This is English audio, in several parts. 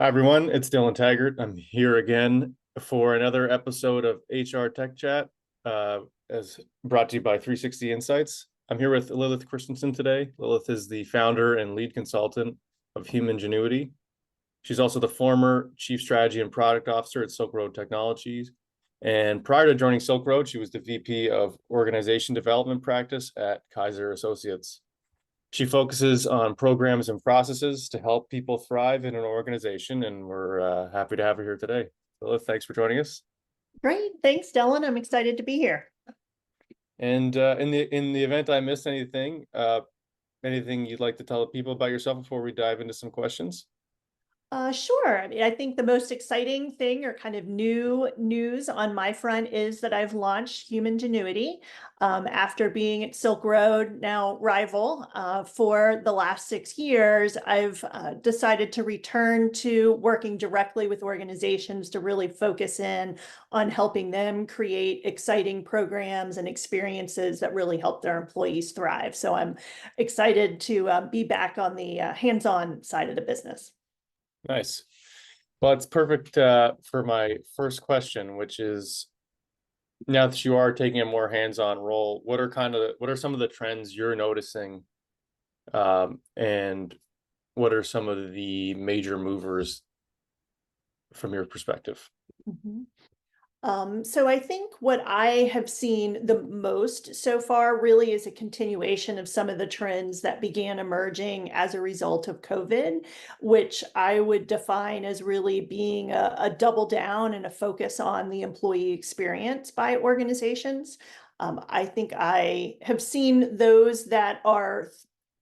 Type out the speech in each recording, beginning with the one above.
Hi, everyone. It's Dylan Taggart. I'm here again for another episode of HRTechChat, as brought to you by 360 Insights. I'm here with Lilith Christiansen today. Lilith is the founder and lead consultant of HumanGenuity. She's also the former Chief Strategy and Product Officer at Silk Road Technologies. And prior to joining Silk Road, she was the VP of Organization Development Practice at Kaiser Associates. She focuses on programs and processes to help people thrive in an organization, and we're happy to have her here today. Lilith, thanks for joining us. Great. Thanks, Dylan. I'm excited to be here. And in the event I missed anything you'd like to tell people about yourself before we dive into some questions? Sure. I mean, I think the most exciting thing or kind of new news on my front is that I've launched HumanGenuity after being at Silk Road, now Rival, for the last 6 years. I've decided to return to working directly with organizations to really focus in on helping them create exciting programs and experiences that really help their employees thrive. So I'm excited to be back on the hands-on side of the business. Nice. Well, it's perfect for my first question, which is, now that you are taking a more hands-on role, what are some of the trends you're noticing, and what are some of the major movers from your perspective? Mhm. So I think what I have seen the most so far really is a continuation of some of the trends that began emerging as a result of COVID, which I would define as really being a double down and a focus on the employee experience by organizations. I think I have seen those that are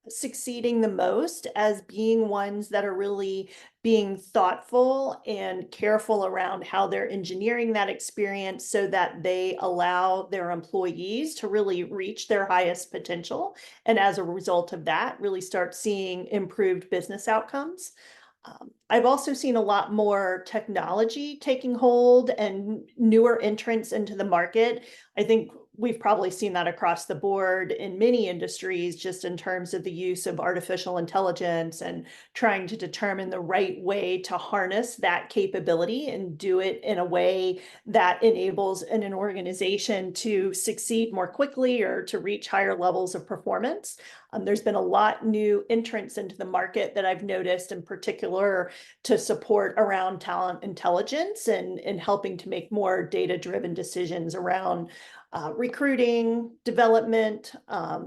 succeeding the most as being ones that are really being thoughtful and careful around how they're engineering that experience so that they allow their employees to really reach their highest potential. And as a result of that, really start seeing improved business outcomes. I've also seen a lot more technology taking hold and newer entrants into the market. I think we've probably seen that across the board in many industries, just in terms of the use of artificial intelligence and trying to determine the right way to harness that capability and do it in a way that enables an organization to succeed more quickly or to reach higher levels of performance. There's been a lot new entrants into the market that I've noticed, in particular to support around talent intelligence and helping to make more data-driven decisions around recruiting, development,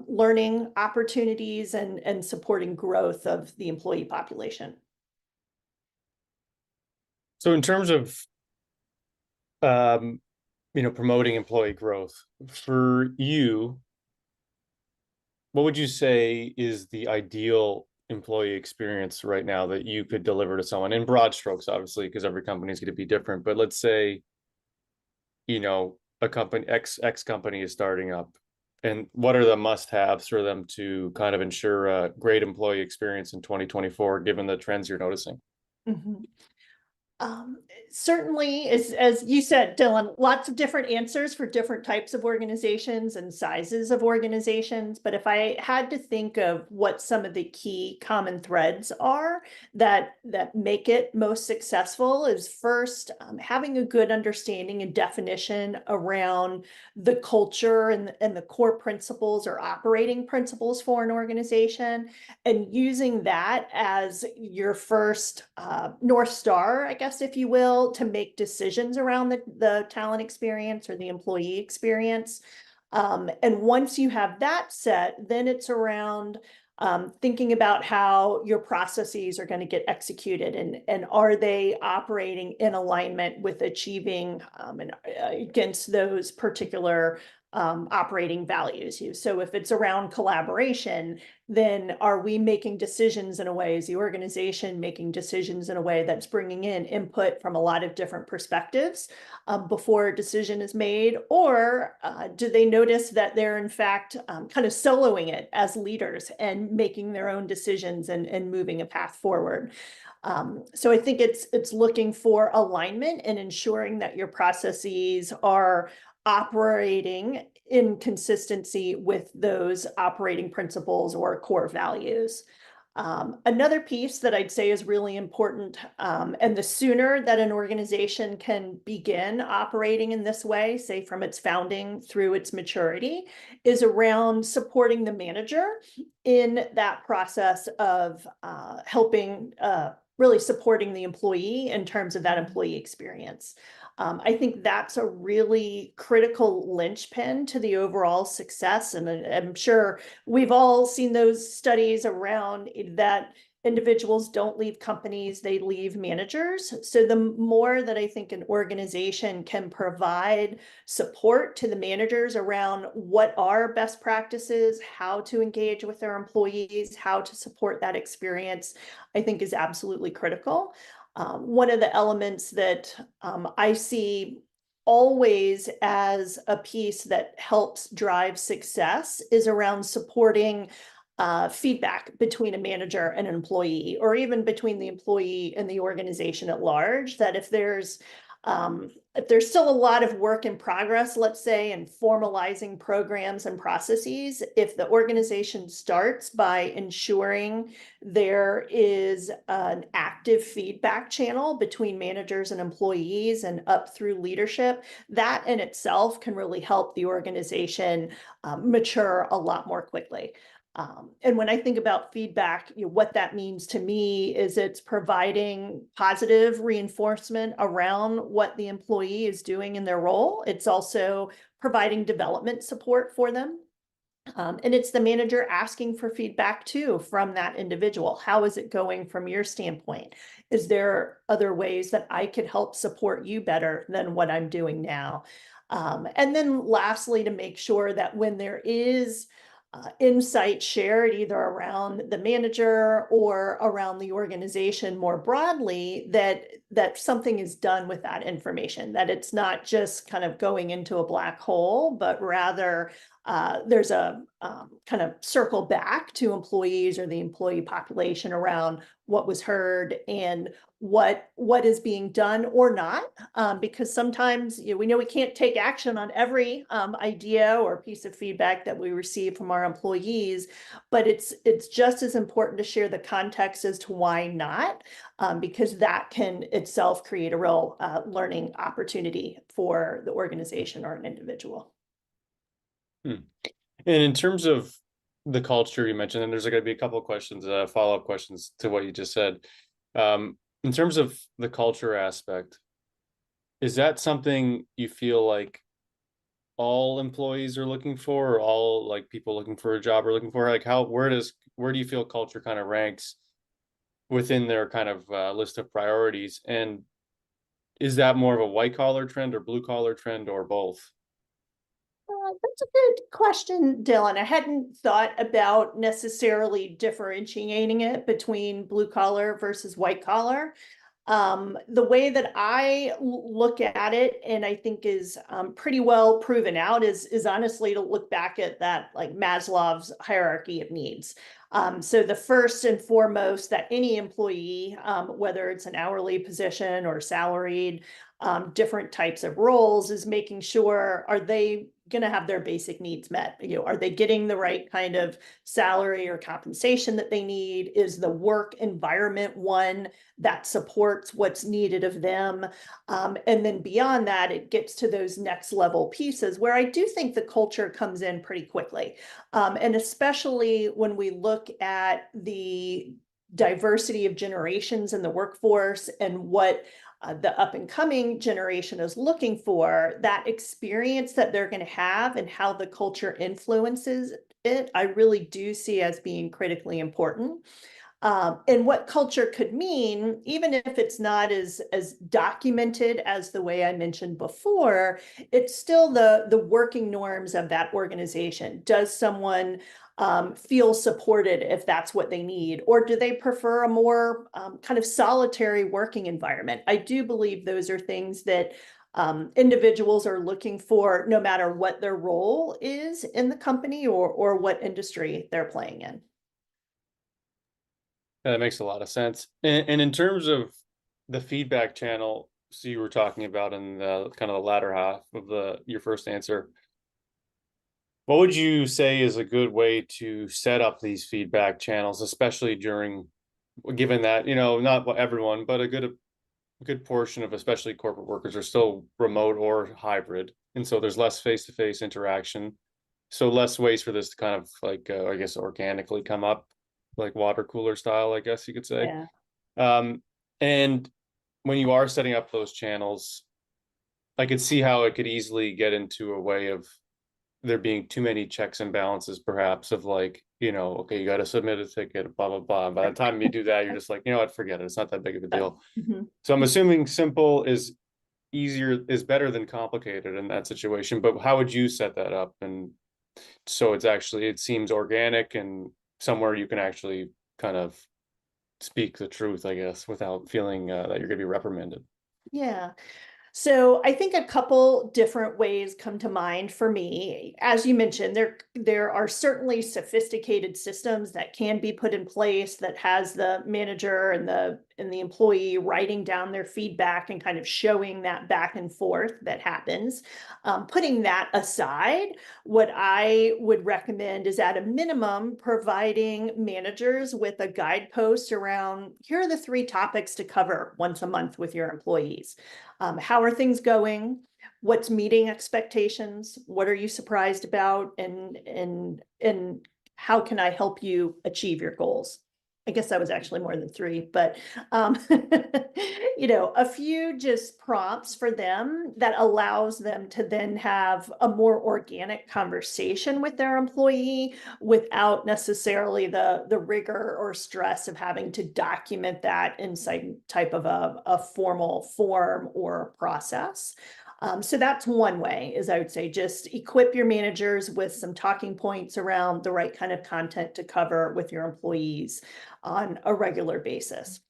learning opportunities, and supporting growth of the employee population. So in terms of um, promoting employee growth for you, what would you say is the ideal employee experience right now that you could deliver to someone in broad strokes, obviously, because every company is going to be different. But let's say, a company X company is starting up, and what are the must-haves for them to kind of ensure a great employee experience in 2024, given the trends you're noticing? Mhm. Um, Certainly, as you said, Dylan, lots of different answers for different types of organizations and sizes of organizations. But if I had to think of what some of the key common threads are that make it most successful, is first, having a good understanding and definition around the culture and the core principles or operating principles for an organization, and using that as your first North Star, I guess, if you will, to make decisions around the talent experience or the employee experience. And once you have that set, then it's around thinking about how your processes are going to get executed, and are they operating in alignment with achieving and against those particular operating values. So if it's around collaboration, then are we making decisions in a way, is the organization making decisions in a way that's bringing in input from a lot of different perspectives before a decision is made? Or do they notice that they're in fact kind of soloing it as leaders and making their own decisions and moving a path forward? So I think it's looking for alignment and ensuring that your processes are operating in consistency with those operating principles or core values. Another piece that I'd say is really important, and the sooner that an organization can begin operating in this way, say from its founding through its maturity, is around supporting the manager in that process of helping, really supporting the employee in terms of that employee experience. I think that's a really critical linchpin to the overall success. And I'm sure we've all seen those studies around that individuals don't leave companies, they leave managers. So the more that I think an organization can provide support to the managers around what are best practices, how to engage with their employees, how to support that experience, I think is absolutely critical. One of the elements that I see always as a piece that helps drive success is around supporting feedback between a manager and an employee, or even between the employee and the organization at large. That if there's still a lot of work in progress, let's say, in formalizing programs and processes, if the organization starts by ensuring there is an active feedback channel between managers and employees and up through leadership, that in itself can really help the organization mature a lot more quickly. And when I think about feedback, what that means to me is it's providing positive reinforcement around what the employee is doing in their role. It's also providing development support for them. And it's the manager asking for feedback too from that individual. How is it going from your standpoint? Is there other ways that I could help support you better than what I'm doing now? And then lastly, to make sure that when there is insight shared either around the manager or around the organization more broadly, that something is done with that information, that it's not just kind of going into a black hole, but rather there's a kind of circle back to employees or the employee population around what was heard and what is being done or not, because sometimes we know we can't take action on every idea or piece of feedback that we receive from our employees, but it's just as important to share the context as to why not, because that can itself create a real learning opportunity for the organization or an individual. And in terms of the culture you mentioned, and there's going to be a couple of questions, follow-up questions to what you just said. In terms of the culture aspect, is that something you feel like all employees are looking for, or all like people looking for a job are looking for? Like where do you feel culture kind of ranks within their kind of list of priorities? And is that more of a white collar trend or blue collar trend or both? That's a good question, Dylan. I hadn't thought about necessarily differentiating it between blue collar versus white collar. The way that I look at it, and I think is pretty well proven out, is honestly to look back at that like Maslow's hierarchy of needs. So the first and foremost that any employee, whether it's an hourly position or salaried, different types of roles, is making sure, are they going to have their basic needs met? Are they getting the right kind of salary or compensation that they need? Is the work environment one that supports what's needed of them? And then beyond that, it gets to those next level pieces where I do think the culture comes in pretty quickly. And especially when we look at the diversity of generations in the workforce and what the up and coming generation is looking for, that experience that they're going to have and how the culture influences it, I really do see as being critically important. And what culture could mean, even if it's not as documented as the way I mentioned before, it's still the working norms of that organization. Does someone feel supported if that's what they need, or do they prefer a more kind of solitary working environment? I do believe those are things that individuals are looking for, no matter what their role is in the company or what industry they're playing in. Yeah, that makes a lot of sense. And in terms of the feedback channel, so you were talking about in the kind of the latter half of your first answer, What would you say is a good way to set up these feedback channels, especially during, given that, not everyone, but a good portion of especially corporate workers are still remote or hybrid. And so there's less face-to-face interaction. So less ways for this to kind of like, I guess, organically come up, like water cooler style, I guess you could say. Yeah. And when you are setting up those channels, I could see how it could easily get into a way of there being too many checks and balances, perhaps, of like, okay, you got to submit a ticket, blah, blah, blah. And by the time you do that, you're just like, what, forget it. It's not that big of a deal. Mhm. So I'm assuming simple is better than complicated in that situation. But how would you set that up? And so it seems organic and somewhere you can actually kind of speak the truth, I guess, without feeling that you're going to be reprimanded. Yeah. So I think a couple different ways come to mind for me. As you mentioned, there are certainly sophisticated systems that can be put in place that has the manager and the employee writing down their feedback and kind of showing that back and forth that happens. Putting that aside, what I would recommend is at a minimum providing managers with a guidepost around here are the 3 topics to cover once a month with your employees. How are things going? What's meeting expectations? What are you surprised about? And how can I help you achieve your goals? I guess that was actually more than 3, but a few just prompts for them that allows them to then have a more organic conversation with their employee without necessarily the rigor or stress of having to document that in some type of a formal form or process. So that's one way, is I would say just equip your managers with some talking points around the right kind of content to cover with your employees on a regular basis.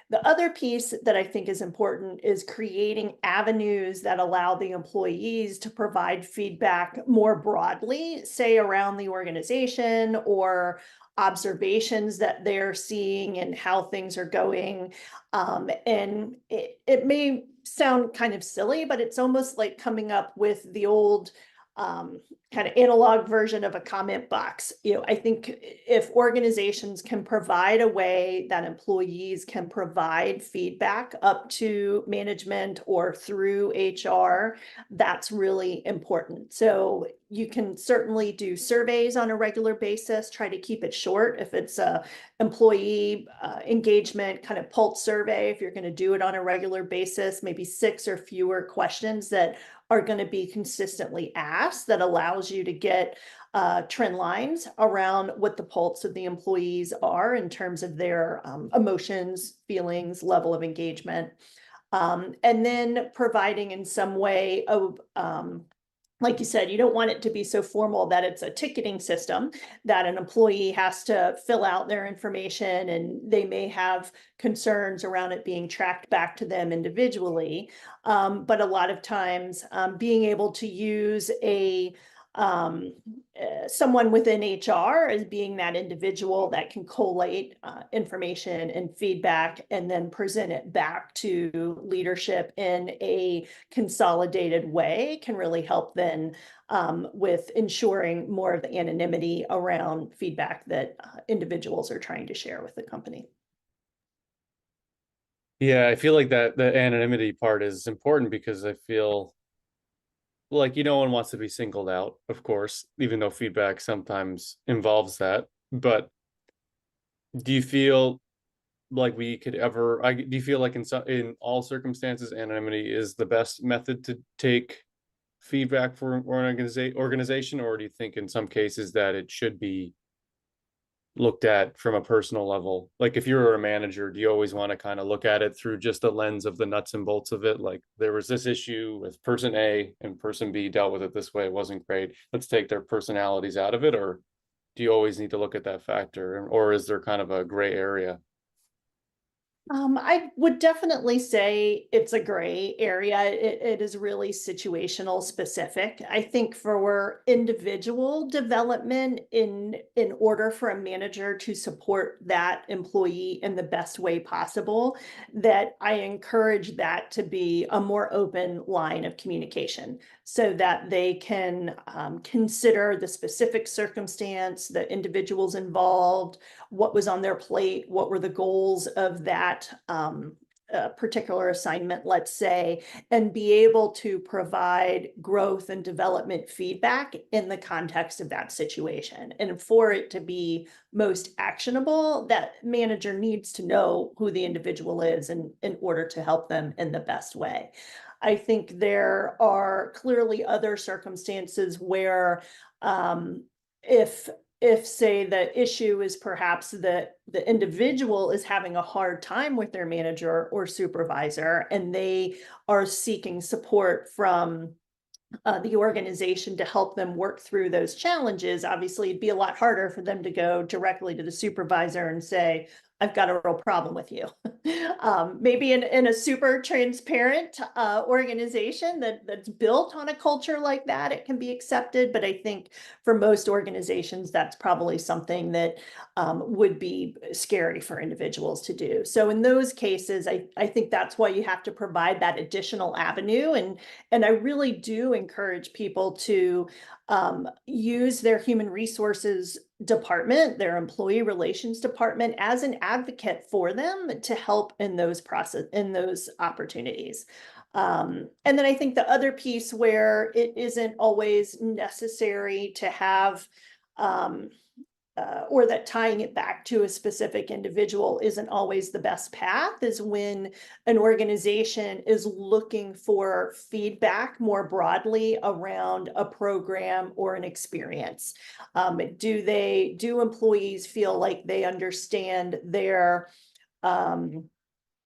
The other piece that I think is important is creating avenues that allow the employees to provide feedback more broadly, say around the organization or observations that they're seeing and how things are going. And it may sound kind of silly, but it's almost like coming up with the old um, kind of analog version of a comment box. I think if organizations can provide a way that employees can provide feedback up to management or through HR, that's really important. So you can certainly do surveys on a regular basis, try to keep it short. If it's a employee engagement kind of pulse survey, if you're going to do it on a regular basis, maybe 6 or fewer questions that are going to be consistently asked that allows you to get trend lines around what the pulse of the employees are in terms of their emotions, feelings, level of engagement. And then providing in some way of like you said, you don't want it to be so formal that it's a ticketing system that an employee has to fill out their information and they may have concerns around it being tracked back to them individually. But a lot of times being able to use um, someone within HR as being that individual that can collate information and feedback and then present it back to leadership in a consolidated way can really help then with ensuring more of the anonymity around feedback that individuals are trying to share with the company. Yeah, I feel like that the anonymity part is important because I feel like no one wants to be singled out, of course, even though feedback sometimes involves that. But do you feel like we could ever do you feel like in all circumstances anonymity is the best method to take feedback for an organization, or do you think in some cases that it should be looked at from a personal level? Like if you're a manager, do you always want to kind of look at it through just the lens of the nuts and bolts of it? Like there was this issue with person A and person B dealt with it this way. It wasn't great. Let's take their personalities out of it. Or do you always need to look at that factor? Or is there kind of a gray area? I would definitely say it's a gray area. It is really situational specific. I think for individual development, in order for a manager to support that employee in the best way possible, that I encourage that to be a more open line of communication so that they can consider the specific circumstance, the individuals involved, what was on their plate, what were the goals of that particular assignment, let's say, and be able to provide growth and development feedback in the context of that situation. And for it to be most actionable, that manager needs to know who the individual is in order to help them in the best way. I think there are clearly other circumstances where if say the issue is perhaps that the individual is having a hard time with their manager or supervisor and they are seeking support from the organization to help them work through those challenges, obviously it'd be a lot harder for them to go directly to the supervisor and say, I've got a real problem with you. Maybe in a super transparent organization that's built on a culture like that, it can be accepted. But I think for most organizations, that's probably something that would be scary for individuals to do. So in those cases, I think that's why you have to provide that additional avenue. And I really do encourage people to use their human resources department, their employee relations department as an advocate for them to help in those opportunities. And then I think the other piece where it isn't always necessary to have or that tying it back to a specific individual isn't always the best path is when an organization is looking for feedback more broadly around a program or an experience. Do employees feel like they understand their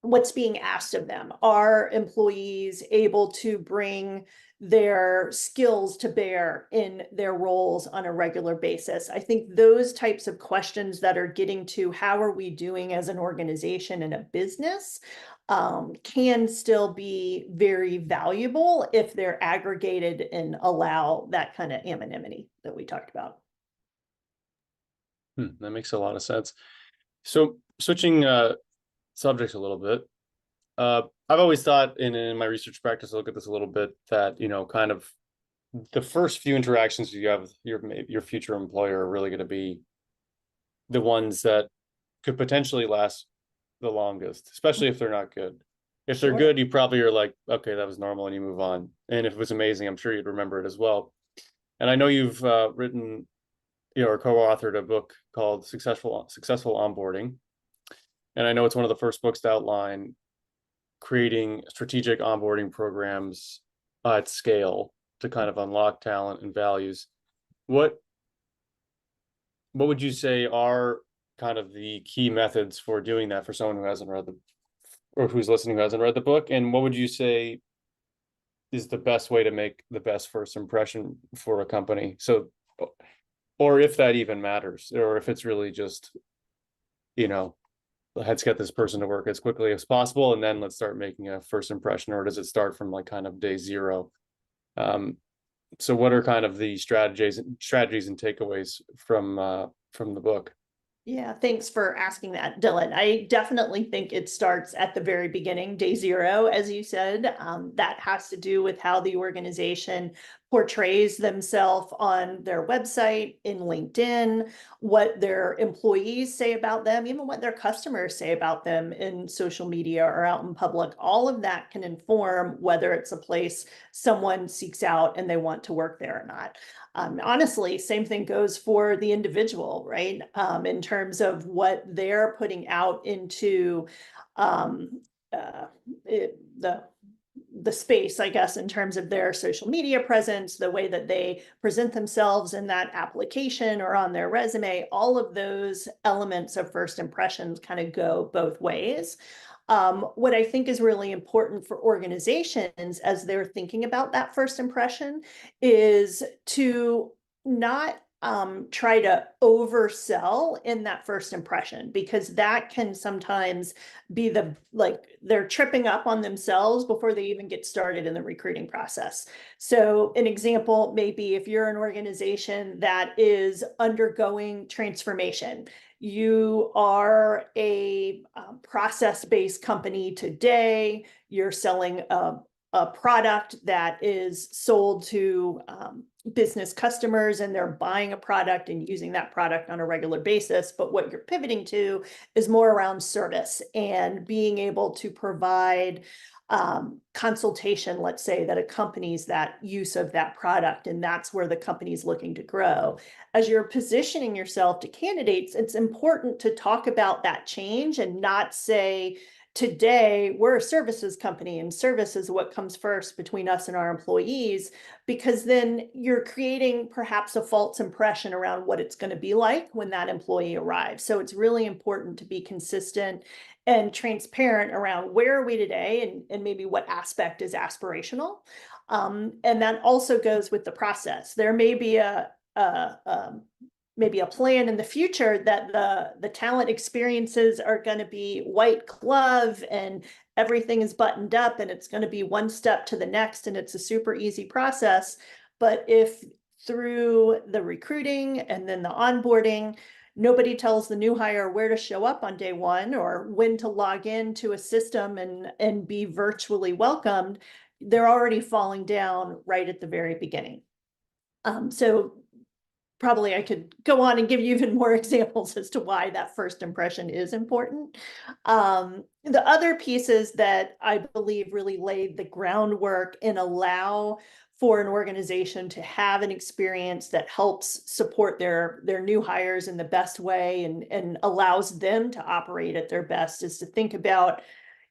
what's being asked of them? Are employees able to bring their skills to bear in their roles on a regular basis? I think those types of questions that are getting to how are we doing as an organization and a business can still be very valuable if they're aggregated and allow that kind of anonymity that we talked about. That makes a lot of sense. So switching subjects a little bit. I've always thought in my research practice, I look at this a little bit, that, kind of the first few interactions you have with your future employer are really going to be the ones that could potentially last the longest, especially if they're not good. If they're good, you probably are like, okay, that was normal, and you move on. And if it was amazing, I'm sure you'd remember it as well. And I know you've written, or co-authored a book called Successful Onboarding. And I know it's one of the first books to outline creating strategic onboarding programs at scale to kind of unlock talent and values. What would you say are kind of the key methods for doing that for someone who hasn't read or who's listening who hasn't read the book? And what would you say is the best way to make the best first impression for a company? So, or if that even matters, or if it's really just, let's get this person to work as quickly as possible, and then let's start making a first impression, or does it start from like kind of day zero? So what are kind of the strategies and takeaways from the book? Yeah, thanks for asking that, Dylan. I definitely think it starts at the very beginning, day zero, as you said. That has to do with how the organization portrays themselves on their website, in LinkedIn, what their employees say about them, even what their customers say about them in social media or out in public. All of that can inform whether it's a place someone seeks out and they want to work there or not. Honestly, same thing goes for the individual, right? In terms of what they're putting out into the space, I guess, in terms of their social media presence, the way that they present themselves in that application or on their resume, all of those elements of first impressions kind of go both ways. What I think is really important for organizations as they're thinking about that first impression is to not try to oversell in that first impression, because that can sometimes be they're tripping up on themselves before they even get started in the recruiting process. So an example may be if you're an organization that is undergoing transformation, you are a process-based company today, you're selling a product that is sold to business customers, and they're buying a product and using that product on a regular basis. But what you're pivoting to is more around service and being able to provide consultation, let's say, that accompanies that use of that product. And that's where the company's looking to grow. As you're positioning yourself to candidates, it's important to talk about that change and not say, today we're a services company and service is what comes first between us and our employees, because then you're creating perhaps a false impression around what it's going to be like when that employee arrives. So it's really important to be consistent and transparent around where are we today, and maybe what aspect is aspirational. And that also goes with the process. There may be maybe a plan in the future that the talent experiences are going to be white glove and everything is buttoned up and it's going to be one step to the next and it's a super easy process. But if through the recruiting and then the onboarding, nobody tells the new hire where to show up on day one or when to log into a system and be virtually welcomed, they're already falling down right at the very beginning. So probably I could go on and give you even more examples as to why that first impression is important. The other pieces that I believe really laid the groundwork and allow for an organization to have an experience that helps support their new hires in the best way and allows them to operate at their best is to think about,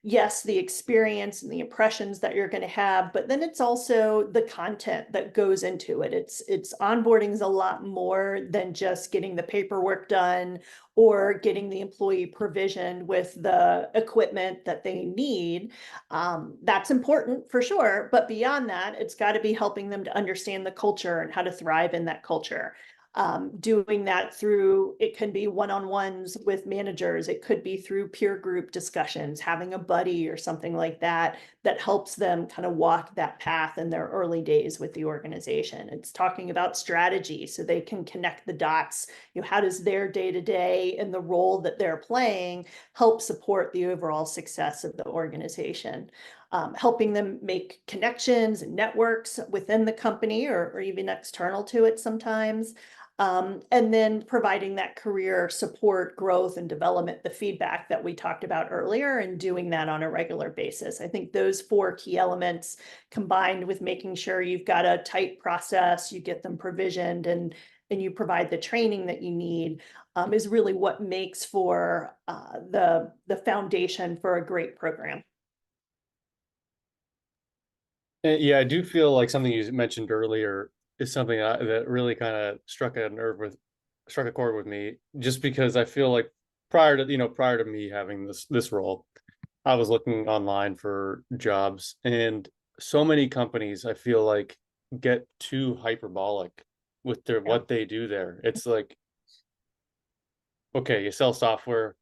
yes, the experience and the impressions that you're going to have, but then it's also the content that goes into it. It's onboarding is a lot more than just getting the paperwork done or getting the employee provisioned with the equipment that they need. That's important for sure, but beyond that, it's got to be helping them to understand the culture and how to thrive in that culture. Doing that through, it can be one-on-ones with managers. It could be through peer group discussions, having a buddy or something like that, that helps them kind of walk that path in their early days with the organization. It's talking about strategy so they can connect the dots. How does their day-to-day and the role that they're playing help support the overall success of the organization? Helping them make connections and networks within the company or even external to it sometimes. And then providing that career support, growth, and development, the feedback that we talked about earlier, and doing that on a regular basis. I think those 4 key elements, combined with making sure you've got a tight process, you get them provisioned, and you provide the training that you need, is really what makes for the foundation for a great program. Yeah, I do feel like something you mentioned earlier is something that really kind of struck a chord with me, just because I feel like prior to me having this role, I was looking online for jobs, and so many companies I feel like get too hyperbolic with what they do there. It's like, okay, you sell software,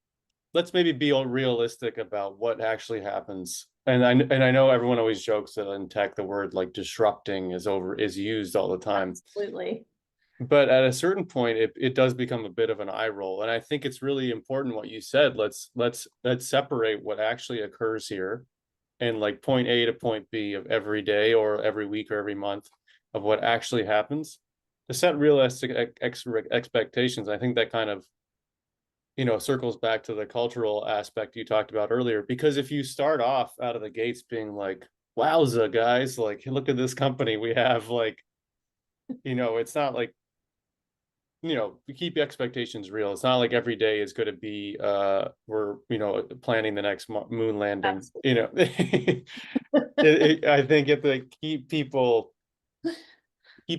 let's maybe be realistic about what actually happens. And I know everyone always jokes that in tech the word like disrupting is used all the time. Absolutely. But at a certain point, it does become a bit of an eye roll. And I think it's really important what you said. Let's separate what actually occurs here, and like point A to point B of every day or every week or every month of what actually happens, to set realistic expectations. I think that kind of circles back to the cultural aspect you talked about earlier, because if you start off out of the gates being like, wowza guys, like look at this company we have, like, it's not like, you keep expectations real. It's not like every day is going to be we're planning the next moon landing. Absolutely. I think you have to keep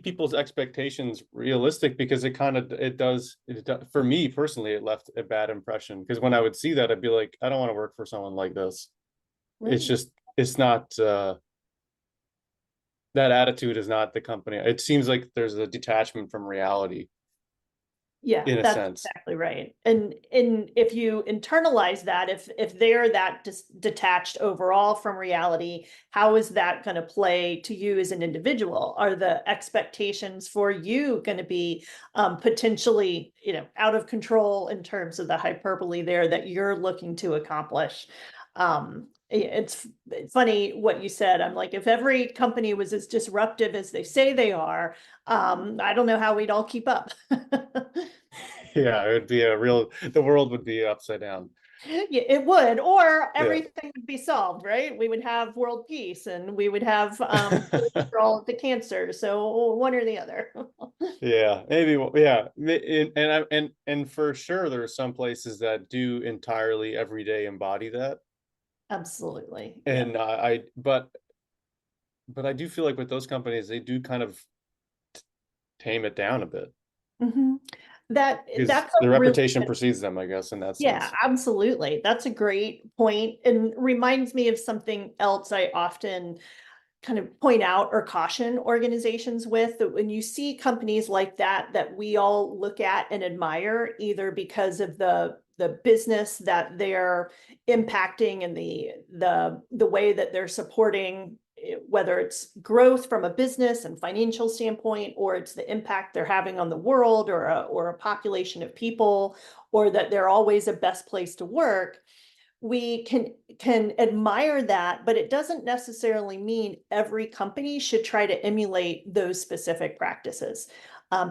people's expectations realistic, because it does for me personally, it left a bad impression, because when I would see that, I'd be like, I don't want to work for someone like this. Right. It's not that attitude is not the company. It seems like there's a detachment from reality. Yeah, in a that's sense. exactly right. And if you internalize that, if they're that detached overall from reality, how is that going to play to you as an individual? Are the expectations for you going to be potentially, out of control in terms of the hyperbole there that you're looking to accomplish? It's funny what you said. I'm like, if every company was as disruptive as they say they are, I don't know how we'd all keep up. Yeah, it would be the world would be upside down. Yeah, it would, or Yeah. everything would be solved, right? We would have world peace and we would have cures for all of the cancer. So one or the other. Yeah, maybe. Yeah, and for sure, there are some places that do entirely every day embody that, Absolutely. Yeah. and but I do feel like with those companies, they do kind of tame it down a bit Mhm. because That's the a really reputation good, precedes them, I guess, in that yeah, sense. absolutely. That's a great point and reminds me of something else I often kind of point out or caution organizations with, that when you see companies like that that we all look at and admire, either because of the business that they're impacting and the way that they're supporting, whether it's growth from a business and financial standpoint, or it's the impact they're having on the world, or a population of people, or that they're always a best place to work, we can admire that, but it doesn't necessarily mean every company should try to emulate those specific practices.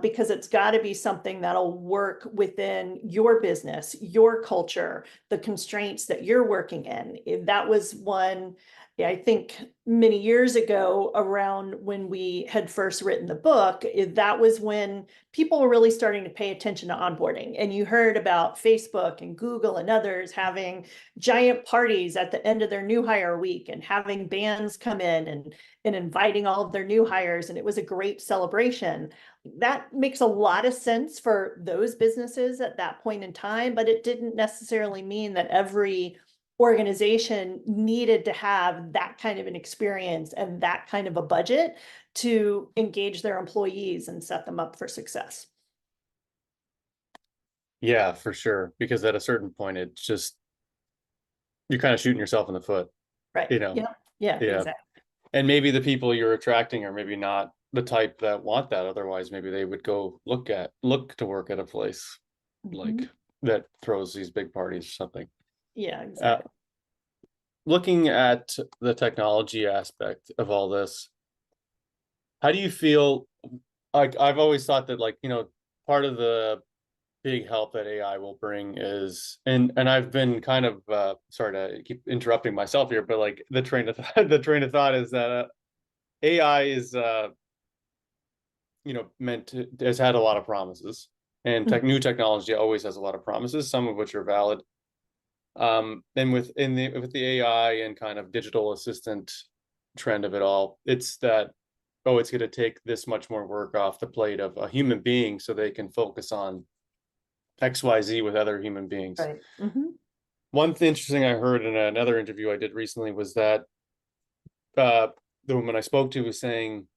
Because it's got to be something that'll work within your business, your culture, the constraints that you're working in. If that was one, yeah, I think many years ago, around when we had first written the book, that was when people were really starting to pay attention to onboarding. And you heard about Facebook and Google and others having giant parties at the end of their new hire week and having bands come in and inviting all of their new hires. And it was a great celebration. That makes a lot of sense for those businesses at that point in time, but it didn't necessarily mean that every organization needed to have that kind of an experience and that kind of a budget to engage their employees and set them up for success. Yeah, for sure. Because at a certain point, it's just you're kind of shooting yourself in the foot, Right. you know. Yeah. Yeah, Yeah, exactly. and maybe the people you're attracting are maybe not the type that want that. Otherwise, maybe they would go look to work at a place like Mhm. that throws these big parties or something. Yeah, Uh, exactly. Looking at the technology aspect of all this, how do you feel? Like I've always thought that, like, part of the big help that AI will bring is, and I've been kind of sorry to keep interrupting myself here, but like the train of thought is that AI is meant to has had a lot of promises, and Mhm. new technology always has a lot of promises, some of which are valid. And with the AI and kind of digital assistant trend of it all, it's that, oh, it's going to take this much more work off the plate of a human being so they can focus on XYZ with other human beings. Right. Mhm. One thing interesting I heard in another interview I did recently was that uh, the woman I spoke to was saying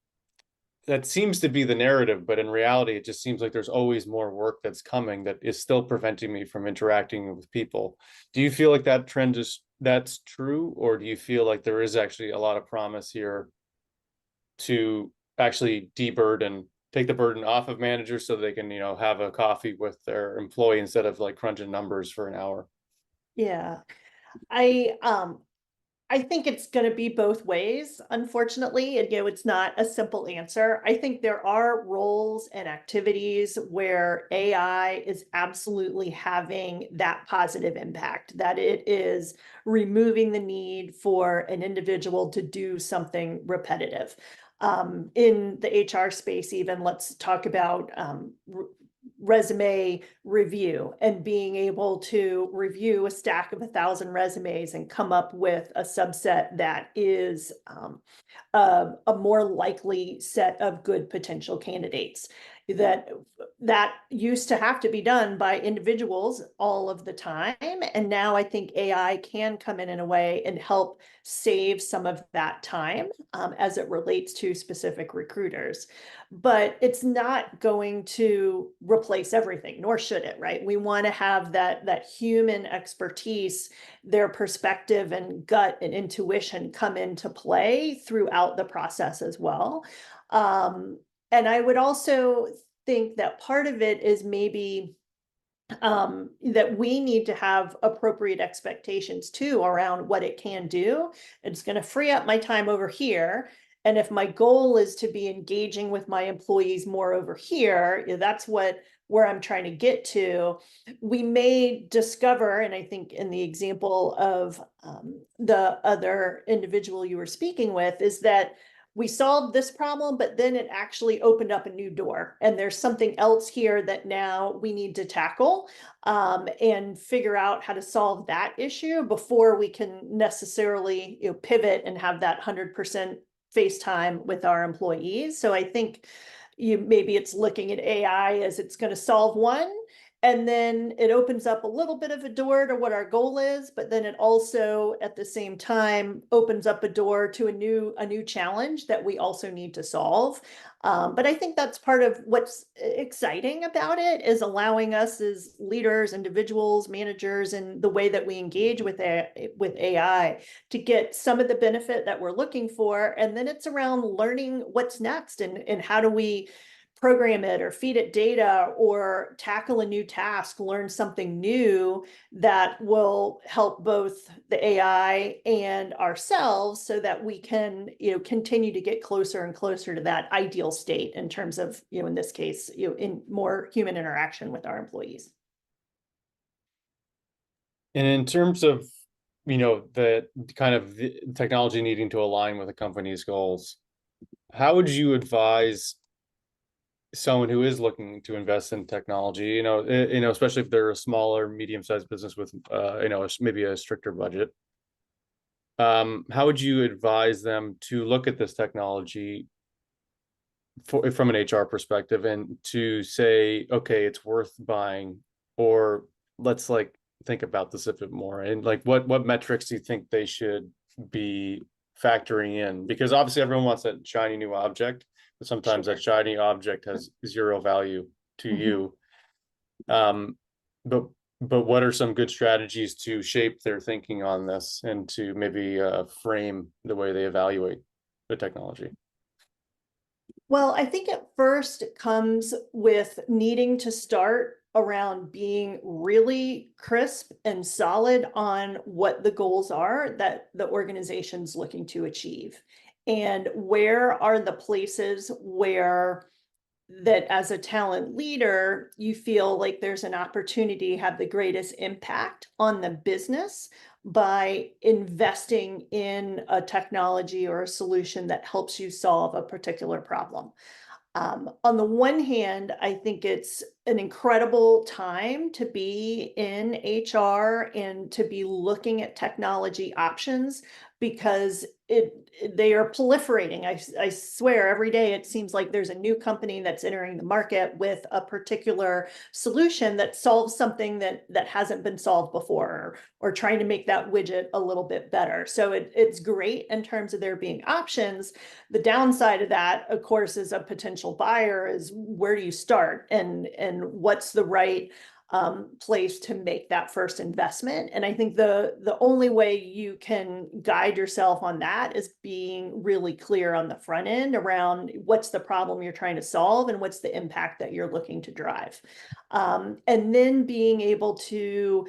that seems to be the narrative, but in reality, it just seems like there's always more work that's coming that is still preventing me from interacting with people. Do you feel like that trend that's true, or do you feel like there is actually a lot of promise here to actually deburden, take the burden off of managers so they can, have a coffee with their employee instead of like crunching numbers for an hour? Yeah. I think it's going to be both ways, unfortunately. And, it's not a simple answer. I think there are roles and activities where AI is absolutely having that positive impact, that it is removing the need for an individual to do something repetitive. In the HR space, even, let's talk about resume review and being able to review a stack of 1,000 resumes and come up with a subset that is a more likely set of good potential candidates. that used to have to be done by individuals all of the time. And now I think AI can come in a way and help save some of that time as it relates to specific recruiters. But it's not going to replace everything, nor should it, right? We want to have that human expertise, their perspective and gut and intuition come into play throughout the process as well. And I would also think that part of it is maybe that we need to have appropriate expectations too around what it can do. It's going to free up my time over here. And if my goal is to be engaging with my employees more over here, that's where I'm trying to get to. We may discover, and I think in the example of the other individual you were speaking with, is that we solved this problem, but then it actually opened up a new door. And there's something else here that now we need to tackle and figure out how to solve that issue before we can necessarily pivot and have that 100% face time with our employees. So I think maybe it's looking at AI as it's going to solve one, and then it opens up a little bit of a door to what our goal is, but then it also at the same time opens up a door to a new challenge that we also need to solve. But I think that's part of what's exciting about it, is allowing us as leaders, individuals, managers, and the way that we engage with AI to get some of the benefit that we're looking for. And then it's around learning what's next and how do we program it or feed it data or tackle a new task, learn something new that will help both the AI and ourselves so that we can, continue to get closer and closer to that ideal state in terms of, in this case, in more human interaction with our employees. And in terms of, the kind of the technology needing to align with a company's goals, how would you advise someone who is looking to invest in technology, especially if they're a smaller, medium-sized business with, maybe a stricter budget? How would you advise them to look at this technology from an HR perspective and to say, okay, it's worth buying, or let's think about this a bit more, and what metrics do you think they should be factoring in? Because obviously everyone wants that shiny new object, but sometimes that shiny object has zero value to you. But what are some good strategies to shape their thinking on this and to maybe frame the way they evaluate the technology? Well, I think at first it comes with needing to start around being really crisp and solid on what the goals are that the organization's looking to achieve. And where are the places where that as a talent leader, you feel like there's an opportunity to have the greatest impact on the business by investing in a technology or a solution that helps you solve a particular problem. On the one hand, I think it's an incredible time to be in HR and to be looking at technology options because they are proliferating. I swear every day it seems like there's a new company that's entering the market with a particular solution that solves something that hasn't been solved before, or trying to make that widget a little bit better. So it's great in terms of there being options. The downside of that, of course, as a potential buyer, is where do you start and what's the right place to make that first investment. And I think the only way you can guide yourself on that is being really clear on the front end around what's the problem you're trying to solve and what's the impact that you're looking to drive. And then being able to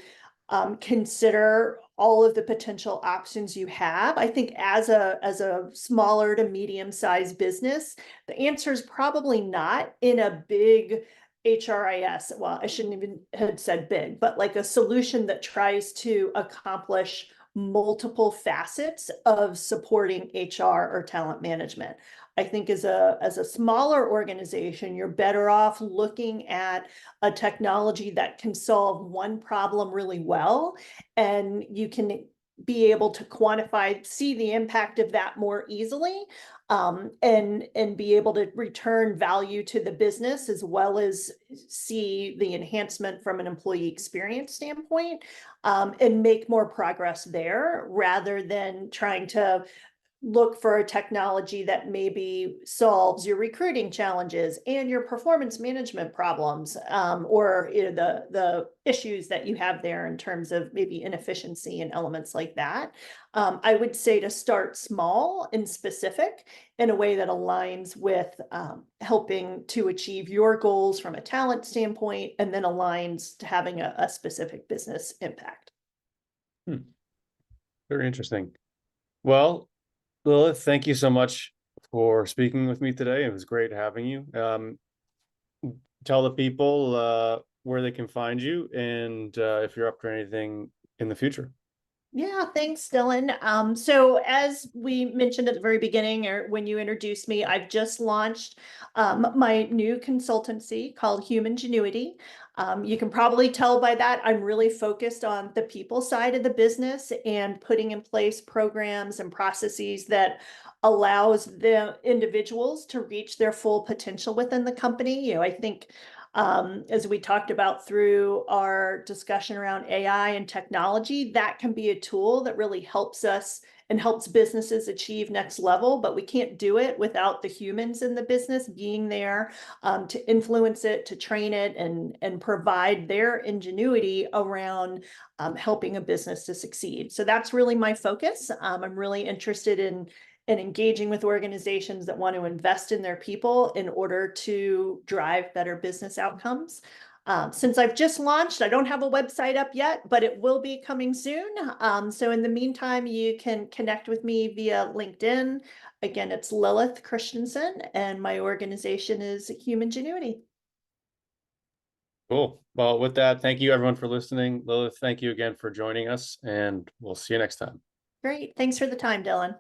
consider all of the potential options you have. I think as a smaller to medium-sized business, the answer is probably not in a big HRIS. Well, I shouldn't even have said big, but like a solution that tries to accomplish multiple facets of supporting HR or talent management. I think as a smaller organization, you're better off looking at a technology that can solve one problem really well, and you can be able to quantify, see the impact of that more easily, and be able to return value to the business as well as see the enhancement from an employee experience standpoint, and make more progress there rather than trying to look for a technology that maybe solves your recruiting challenges and your performance management problems, or the issues that you have there in terms of maybe inefficiency and elements like that. I would say to start small and specific in a way that aligns with helping to achieve your goals from a talent standpoint, and then aligns to having a specific business impact. Very interesting. Well, Lilith, thank you so much for speaking with me today. It was great having you. Tell the people where they can find you, and if you're up to anything in the future. Yeah, thanks, Dylan. So as we mentioned at the very beginning, or when you introduced me, I've just launched my new consultancy called HumanGenuity. You can probably tell by that I'm really focused on the people side of the business and putting in place programs and processes that allows the individuals to reach their full potential within the company. I think as we talked about through our discussion around AI and technology, that can be a tool that really helps us and helps businesses achieve next level, but we can't do it without the humans in the business being there to influence it, to train it, and provide their ingenuity around helping a business to succeed. So that's really my focus. I'm really interested in and engaging with organizations that want to invest in their people in order to drive better business outcomes. Since I've just launched, I don't have a website up yet, but it will be coming soon. So in the meantime, you can connect with me via LinkedIn. Again, it's Lilith Christiansen, and my organization is HumanGenuity. Cool. Well, with that, thank you everyone for listening. Lilith, thank you again for joining us, and we'll see you next time. Great. Thanks for the time, Dylan.